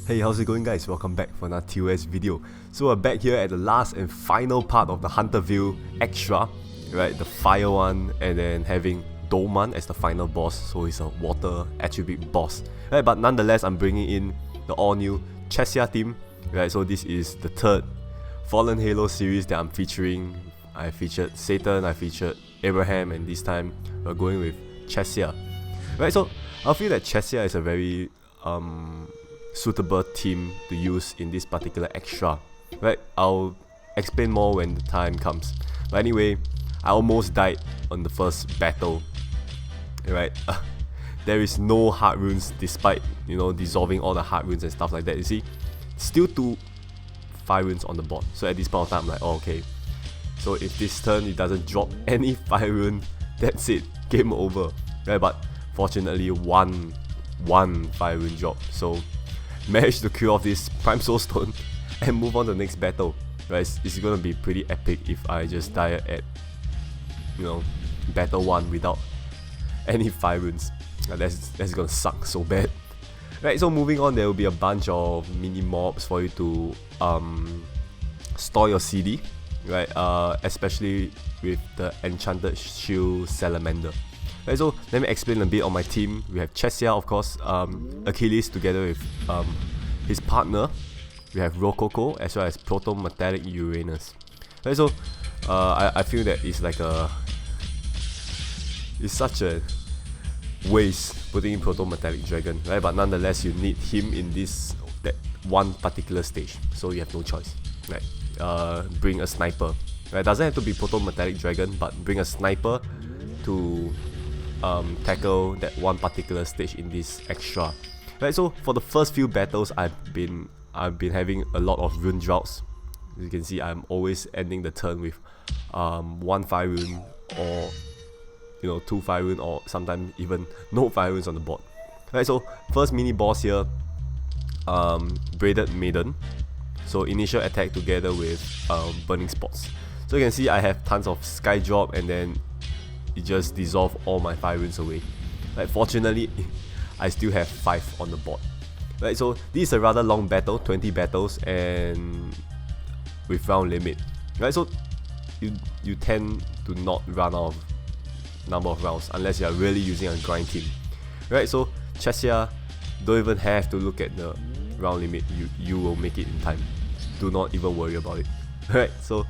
Hey, how's it going guys? Welcome back for another TOS video. So we're back here at the last and final part of the Hunterville extra, right? The fire one, and then having Doman as the final boss, so he's a water attribute boss, right? But nonetheless, I'm bringing in the all-new Chesia team, right? So this is the third Fallen Halo series that I'm featuring. I featured Satan, I featured Abraham, and this time we're going with Chesia, right? So I feel that Chesia is a very suitable team to use in this particular extra, right? I'll explain more when the time comes. But anyway, I almost died on the first battle, right? There is no heart runes despite, you know, dissolving all the heart runes and stuff like that. You see, still 2 fire runes on the board. So at this point of time, I'm like, oh, okay. So if this turn it doesn't drop any fire rune, that's it, game over, right? But fortunately, one fire rune drop. So managed to kill off this Prime Soul Stone and move on to the next battle, right? It's gonna be pretty epic if I just die at, you know, battle 1 without any fire runes. That's gonna suck so bad, right? So moving on, there will be a bunch of mini mobs for you to store your CD, right? Especially with the Enchanted Shield Salamander. Right, so let me explain a bit on my team. We have Chesia, of course, Achilles together with his partner. We have Rococo as well as Proto-Metallic Uranus. Right, so I feel that it's like it's such a waste putting in Proto-Metallic Dragon, right? But nonetheless, you need him in that one particular stage, so you have no choice, right? Bring a sniper, right? Doesn't have to be Proto-Metallic Dragon, but bring a sniper to tackle that one particular stage in this extra, right? So for the first few battles, I've been having a lot of rune droughts. As you can see, I'm always ending the turn with 1 fire rune, or 2 fire rune, or sometimes even no fire runes on the board, right? So first mini boss here, Braided Maiden. So initial attack together with Burning Spots. So you can see I have tons of Sky Drop, and then it just dissolved all my fire runes away. Like, fortunately, I still have 5 on the board. Right, so this is a rather long battle, 20 battles, and with round limit. Right, so you tend to not run out of number of rounds unless you are really using a grind team. Right, so Chesia, don't even have to look at the round limit. You will make it in time. Do not even worry about it. Right, so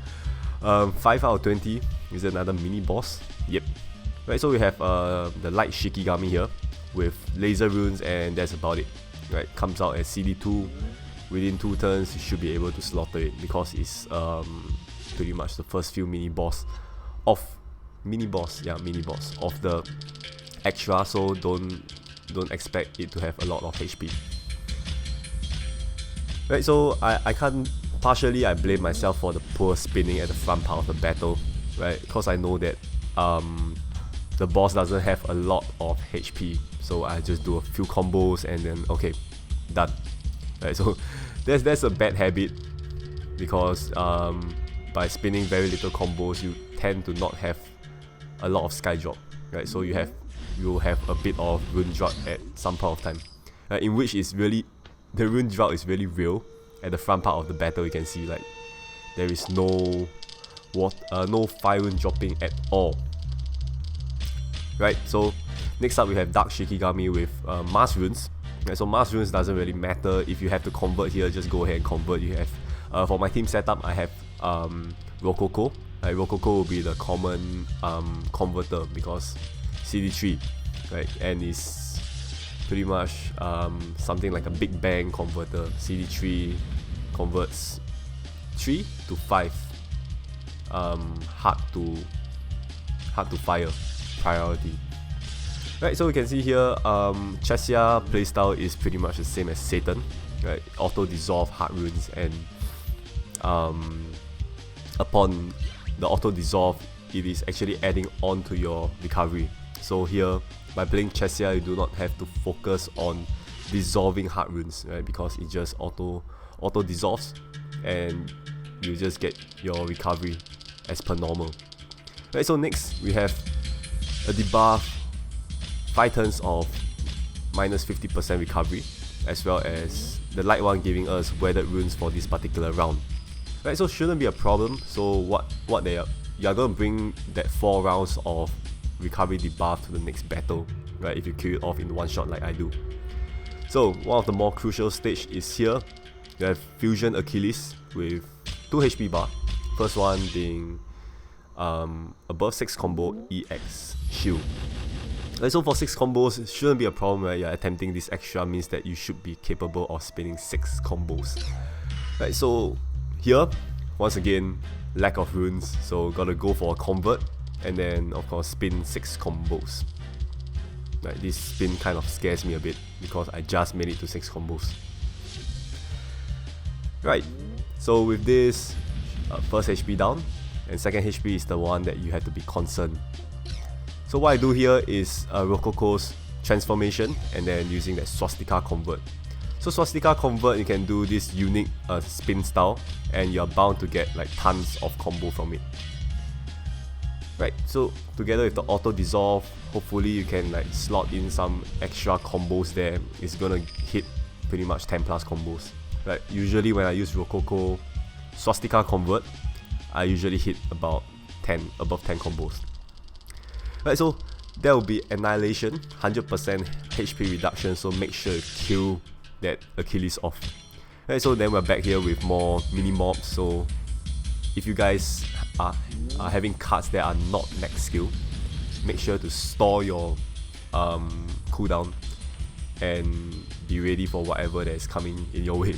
5 out of 20 is another mini boss. Yep. Right, so we have the light Shikigami here with laser runes, and that's about it. Right, comes out as CD2. Within 2 turns, you should be able to slaughter it because it's pretty much the first few mini boss of the extra. So don't expect it to have a lot of HP. Right, so I can't. Partially, I blame myself for the poor spinning at the front part of the battle, right? Because I know that the boss doesn't have a lot of HP, so I just do a few combos and then okay, done. Right, so that's a bad habit, because by spinning very little combos, you tend to not have a lot of Sky Drop, right? So you have a bit of rune drought at some point of time, in which is really, the rune drought is really real. At the front part of the battle, you can see like there is no fire rune dropping at all. Right, so next up we have Dark Shikigami with Mars runes. Right, so Mars runes doesn't really matter. If you have to convert here, just go ahead and convert. You have for my team setup, I have Rococo. Rococo will be the common converter because CD3, right, and it's pretty much something like a Big Bang converter. CD3 converts 3 to 5 heart to fire priority. Right, so we can see here Chesia playstyle is pretty much the same as Satan, right? Auto dissolve heart runes, and upon the auto dissolve, it is actually adding on to your recovery. So here, by playing Chesia, you do not have to focus on dissolving heart runes, right? Because it just auto dissolves, and you just get your recovery as per normal. Right, so next we have a debuff 5 turns of minus 50% recovery, as well as the light one giving us weathered runes for this particular round. Right, so shouldn't be a problem. So what they are, you are going to bring that 4 rounds of recovery debuff to the next battle, right, if you kill it off in one shot like I do. So one of the more crucial stage is here. You have Fusion Achilles with 2 HP bar. First one being above 6 combo EX shield. Right, so for 6 combos, it shouldn't be a problem, right? You're attempting this extra means that you should be capable of spinning 6 combos. Right, so here, once again, lack of runes, so gotta go for a convert, and then of course spin 6 combos. Right, this spin kind of scares me a bit because I just made it to 6 combos. Right, so with this, first HP down, and second HP is the one that you have to be concerned. So what I do here is Rococo's transformation, and then using that Swastika convert. So Swastika convert, you can do this unique spin style, and you're bound to get like tons of combo from it. Right, so together with the auto dissolve, hopefully you can like slot in some extra combos there. It's gonna hit pretty much 10 plus combos. Right, usually when I use Rococo Swastika convert, I usually hit about 10, above 10 combos. Right, so there will be annihilation, 100% HP reduction, so make sure you kill that Achilles off. Right, so then we're back here with more mini mobs. So if you guys are having cards that are not max skill, make sure to store your cooldown and be ready for whatever that is coming in your way.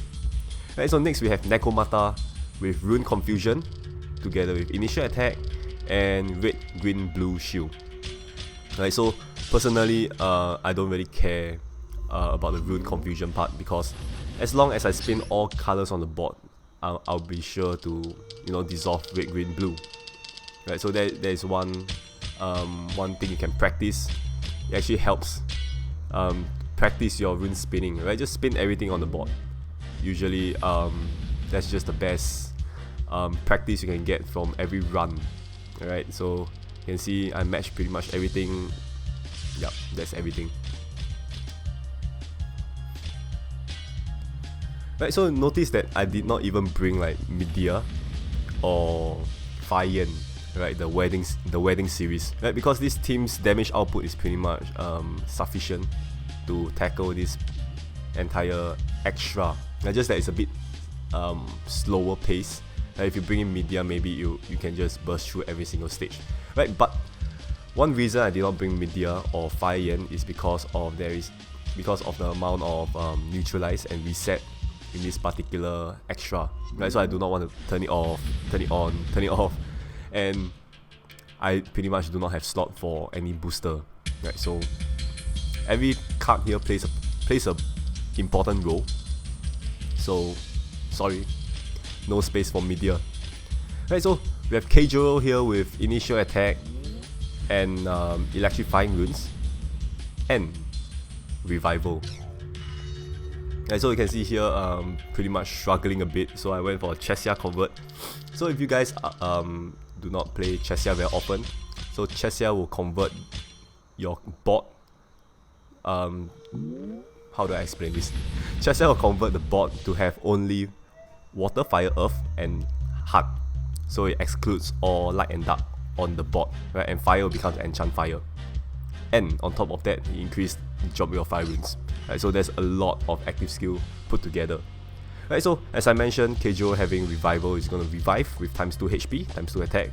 Right, so next we have Nekomata with Rune Confusion together with initial attack and red, green, blue shield. Right, so personally, I don't really care about the Rune Confusion part, because as long as I spin all colors on the board, I'll be sure to, you know, dissolve red, green, blue. Right, so there is one thing you can practice. It actually helps practice your rune spinning. Right, just spin everything on the board. Usually, that's just the best practice you can get from every run. Alright, so you can see I matched pretty much everything. Yep, that's everything. Right, so notice that I did not even bring like Medea or Fayen, right, the wedding series, right, because this team's damage output is pretty much sufficient to tackle this entire extra. Just that it's a bit slower pace. If you bring in Medea, maybe you can just burst through every single stage, right? But one reason I did not bring Medea or Fayen is because of the amount of neutralize and reset in this particular extra, right? So I do not want to turn it off, turn it on, turn it off, and I pretty much do not have slot for any booster, right? So every card here plays a important role. So sorry, no space for Medea. Right, so we have Keijoro here with initial attack and electrifying runes and revival. And so you can see here, pretty much struggling a bit, so I went for a Chesia convert. So if you guys do not play Chesia very often, so Chesia will convert your bot. How do I explain this? Chesia will convert the bot to have only water, fire, earth, and heart. So it excludes all light and dark on the bot, right? And fire becomes enchant fire. And on top of that, it increased the drop rate of fire runes. Right, so there's a lot of active skill put together. Right, so as I mentioned, Keijoro having revival is going to revive with times 2 HP, times 2 attack,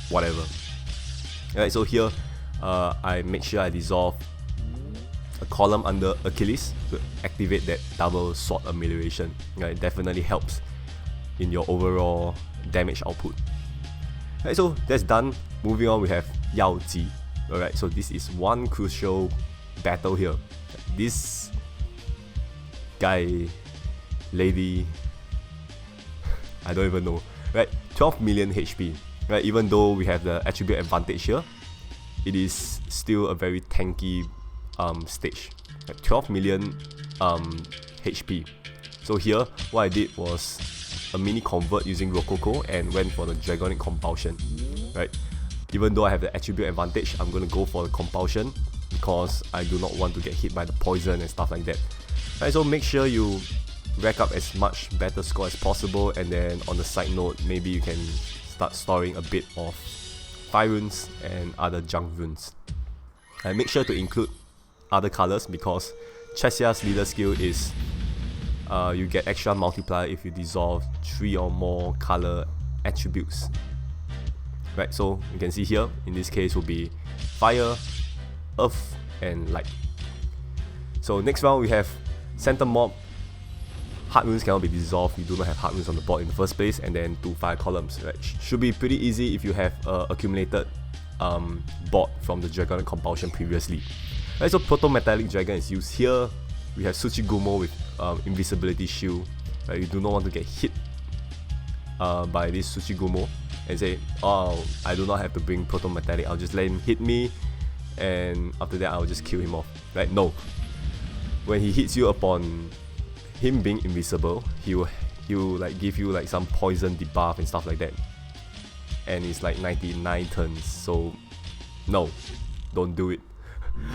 whatever. Right, so here I make sure I dissolve a column under Achilles to activate that double sword amelioration. Right, it definitely helps in your overall damage output. Right, so that's done. Moving on, we have Yao Ji. Alright, so this is one crucial battle here. This guy, lady, I don't even know. Right, 12 million HP. Right, even though we have the attribute advantage here, it is still a very tanky stage. Right, 12 million HP. So here, what I did was a mini convert using Rococo and went for the Dragonic Compulsion. Right, even though I have the attribute advantage, I'm gonna go for the compulsion because I do not want to get hit by the poison and stuff like that. Right, so make sure you rack up as much battle score as possible, and then on the side note, maybe you can start storing a bit of fire runes and other junk runes. And make sure to include other colors, because Chesia's leader skill is you get extra multiplier if you dissolve 3 or more color attributes. Right, so you can see here, in this case will be fire, earth and light. So next round we have center mob. Heart runes cannot be dissolved, you do not have heart runes on the board in the first place, and then 2 fire columns. Right? Should be pretty easy if you have accumulated board from the Dragon Compulsion previously. Right, so Proto Metallic Dragon is used here. We have Tsuchigumo with invisibility shield. Right, you do not want to get hit by this Tsuchigumo and say, oh, I do not have to bring Proto Metallic, I'll just let him hit me and after that I'll just kill him off. Right, no. When he hits you upon him being invisible, he will like give you like some poison debuff and stuff like that, and it's like 99 turns, so no, don't do it.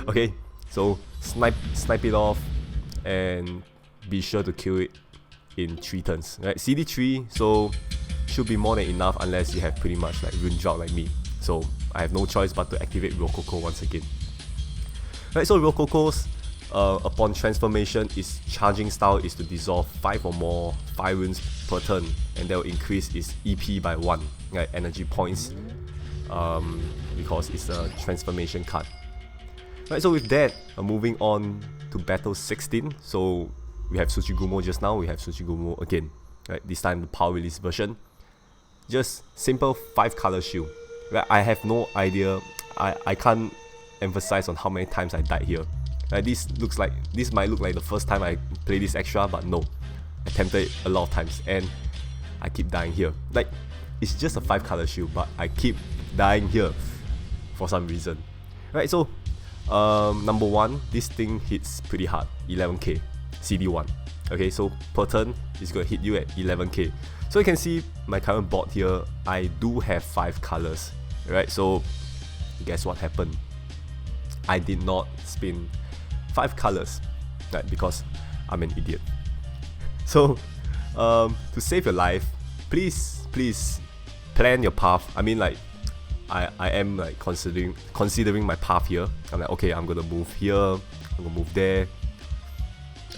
Okay, so snipe it off and be sure to kill it in 3 turns. Right, CD 3, so should be more than enough unless you have pretty much like rune drought like me, so I have no choice but to activate Rococo once again. Right, so Rococo's upon transformation, its charging style is to dissolve 5 or more fire runes per turn, and that will increase its EP by 1, right, energy points, because it's a transformation card. Right, so with that, moving on to battle 16. So we have Tsuchigumo just now, we have Tsuchigumo again. Right, this time the power release version. Just simple 5 color shield. Right, I have no idea, I can't emphasize on how many times I died here. This might look like the first time I play this extra, but no, I attempted it a lot of times and I keep dying here. Like, it's just a 5 color shield, but I keep dying here for some reason. Right, so number 1, this thing hits pretty hard, 11k, CD1. Okay, so per turn, it's going to hit you at 11k. So you can see my current board here, I do have 5 colors. Right, so guess what happened? I did not spin 5 colors, right, because I'm an idiot. So to save your life, please plan your path. I mean, like, I am like considering my path here. I'm like, okay, I'm gonna move here, I'm gonna move there,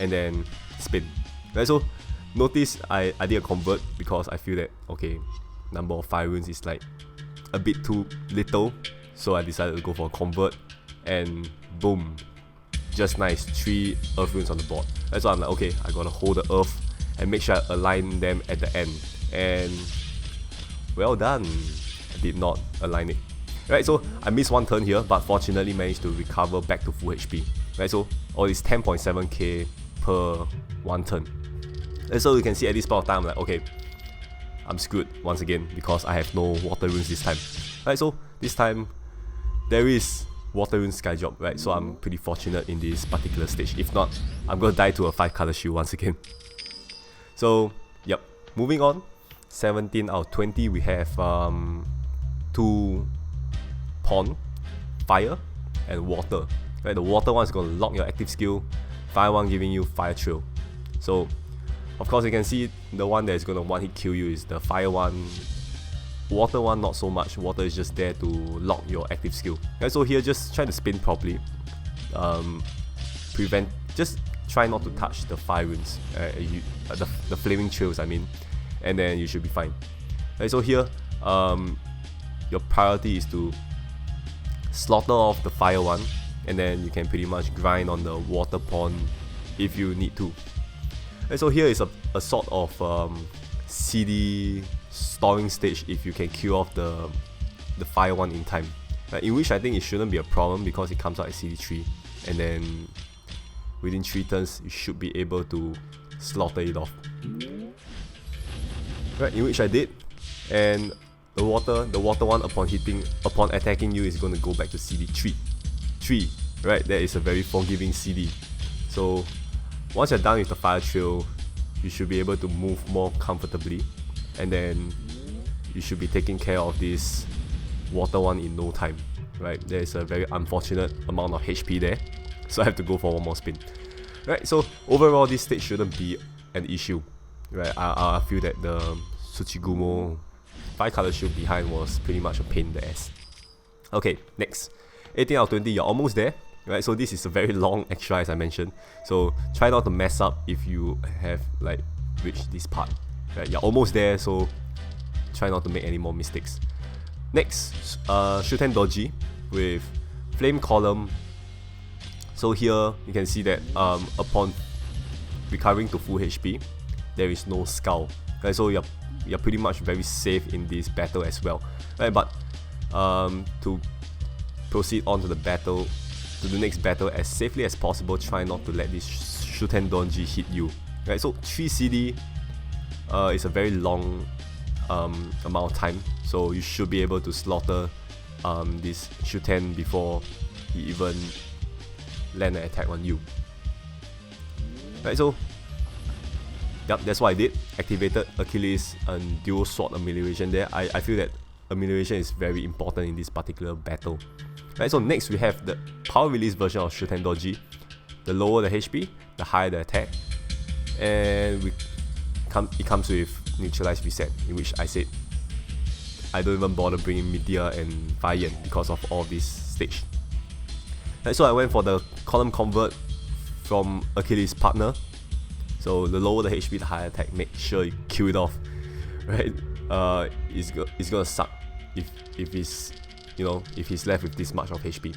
and then spin. Right, so notice I did a convert because I feel that, okay, number of fire runes is like a bit too little, so I decided to go for a convert, and boom, just nice, 3 earth runes on the board. That's why I'm like, okay, I gotta hold the earth and make sure I align them at the end, and well done, I did not align it. Right, so I missed 1 turn here, but fortunately managed to recover back to full HP. Right, so all is 10.7k per 1 turn. And so you can see at this point of time, I'm like, okay, I'm screwed once again because I have no water runes this time. Right, so this time there is water rune sky job, right? So I'm pretty fortunate in this particular stage. If not, I'm gonna die to a 5 color shield once again. So yep, moving on. 17 out of 20, we have 2 pawn, fire and water. Right, the water one is gonna lock your active skill, fire one giving you fire trail. So of course you can see the one that is gonna one hit kill you is the fire one. Water one not so much, water is just there to lock your active skill. Right, so here just try to spin properly, just try not to touch the fire runes, the flaming trails I mean, and then you should be fine. Right, so here your priority is to slaughter off the fire one, and then you can pretty much grind on the water pawn if you need to. And so here is a sort of CD storing stage if you can kill off the fire one in time, in which I think it shouldn't be a problem because it comes out at CD3, and then within 3 turns you should be able to slaughter it off. Right, in which I did, and the water one upon attacking you is going to go back to CD3. Right, that is a very forgiving CD. So once you're done with the fire trail, you should be able to move more comfortably, and then you should be taking care of this water one in no time, right? There's a very unfortunate amount of HP there, so I have to go for one more spin. Right, so overall this stage shouldn't be an issue, right? I feel that the Tsuchigumo 5-color shield behind was pretty much a pain in the ass. Okay, next. 18 out of 20, you're almost there, right? So this is a very long extra, as I mentioned. So try not to mess up if you have like reached this part, right? You're almost there, so try not to make any more mistakes. Next, Shuten Doji with Flame Column. So here you can see that upon recovering to full HP, there is no skull. Right? So you're pretty much very safe in this battle as well. Right? But to proceed on to the battle, to the next battle as safely as possible, try not to let this Shuten Doji hit you. Right? So 3 CD is a very long amount of time, so you should be able to slaughter this Shuten before he even land an attack on you. Right, so yep, that's what I did. Activated Achilles and dual sword amelioration there. I feel that amelioration is very important in this particular battle. Right, so next we have the power release version of Shuten Doji. The lower the HP, the higher the attack, and it comes with neutralized reset, in which I said I don't even bother bringing Meteor and Fire Yen because of all this stage. Right, so I went for the column convert from Achilles' partner. So the lower the HP, the higher attack. Make sure you kill it off. Right? It's gonna suck if he's left with this much of HP.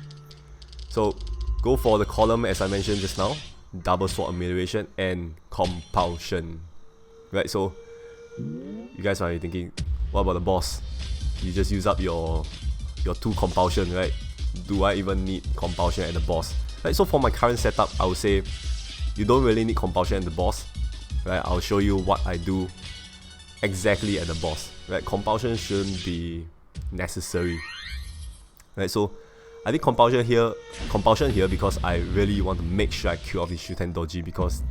So go for the column as I mentioned just now. Double sword amelioration and compulsion. Right? So you guys might be thinking, what about the boss? You just use up your 2 compulsion, right? Do I even need compulsion at the boss? Right, so for my current setup, I would say you don't really need compulsion at the boss. Right, I'll show you what I do exactly at the boss. Right, compulsion shouldn't be necessary. Right, so I think compulsion here because I really want to make sure I kill off this Shuten Doji, because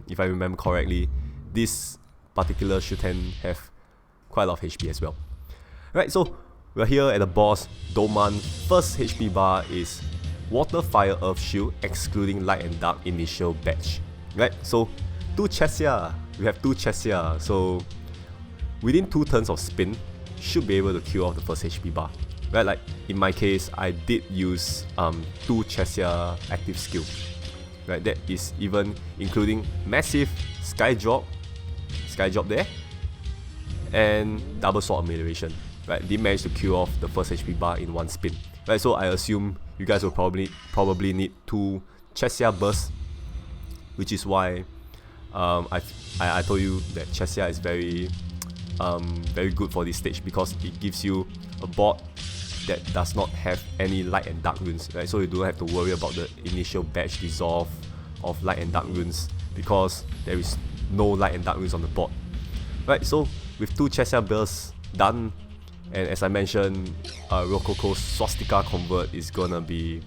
if I remember correctly, this particular Shuten have quite a lot of HP as well. Right, so we're here at the boss, Doman. First HP bar is Water, Fire, Earth Shield, excluding Light and Dark initial batch. Right, so 2 Chesia. We have 2 Chesia, so within 2 turns of spin, should be able to kill off the first HP bar. Right, like in my case, I did use 2 Chesia active skill. Right, that is even including massive Sky Drop there, and double sword amelioration. Right, they managed to kill off the first HP bar in 1 spin. Right, so I assume you guys will probably need 2 Chesia bursts, which is why I told you that Chesia is very good for this stage, because it gives you a board that does not have any light and dark runes. Right, so you don't have to worry about the initial batch dissolve of light and dark runes, because there is no light and dark runes on the board. Right, so with 2 Chesia bursts done, and as I mentioned, Rococo's Swastika Convert is gonna be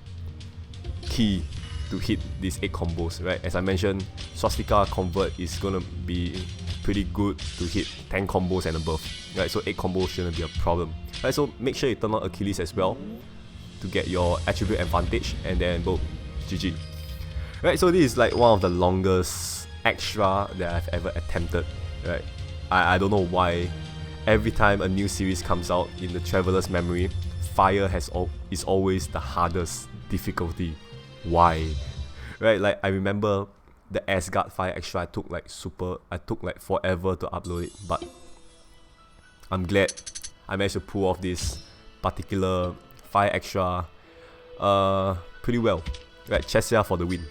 key to hit these 8 combos, right? As I mentioned, Swastika Convert is gonna be pretty good to hit 10 combos and above, right? So 8 combos shouldn't be a problem, right? So make sure you turn on Achilles as well to get your attribute advantage, and then boom, GG. Right, so this is like one of the longest extra that I've ever attempted, right? I don't know why. Every time a new series comes out in the Traveler's Memory, Fire is always the hardest difficulty. Why? Right, like I remember the Asgard Fire extra, I took like forever to upload it, but I'm glad I managed to pull off this particular Fire extra pretty well. Right, Chesia for the win.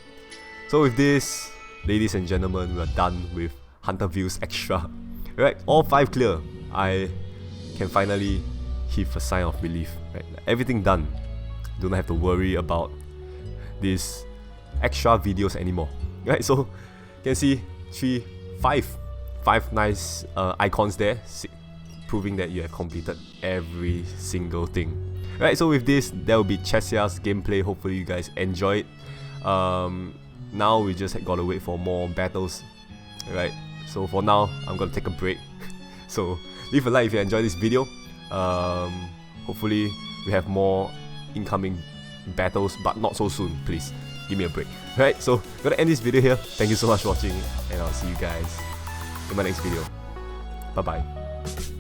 So with this, ladies and gentlemen, we are done with Hunterview's extra. Right, all 5 clear. I can finally heave a sigh of relief. Right? Everything done. Don't have to worry about these extra videos anymore. Right, so you can see 5 nice icons there, proving that you have completed every single thing. Right, so with this, there will be Chesia's gameplay. Hopefully you guys enjoy it. Now we just gotta wait for more battles. Right, so for now, I'm gonna take a break. So leave a like if you enjoyed this video. Hopefully we have more incoming battles, but not so soon, please. Give me a break. Alright, so gonna end this video here. Thank you so much for watching, and I'll see you guys in my next video. Bye bye.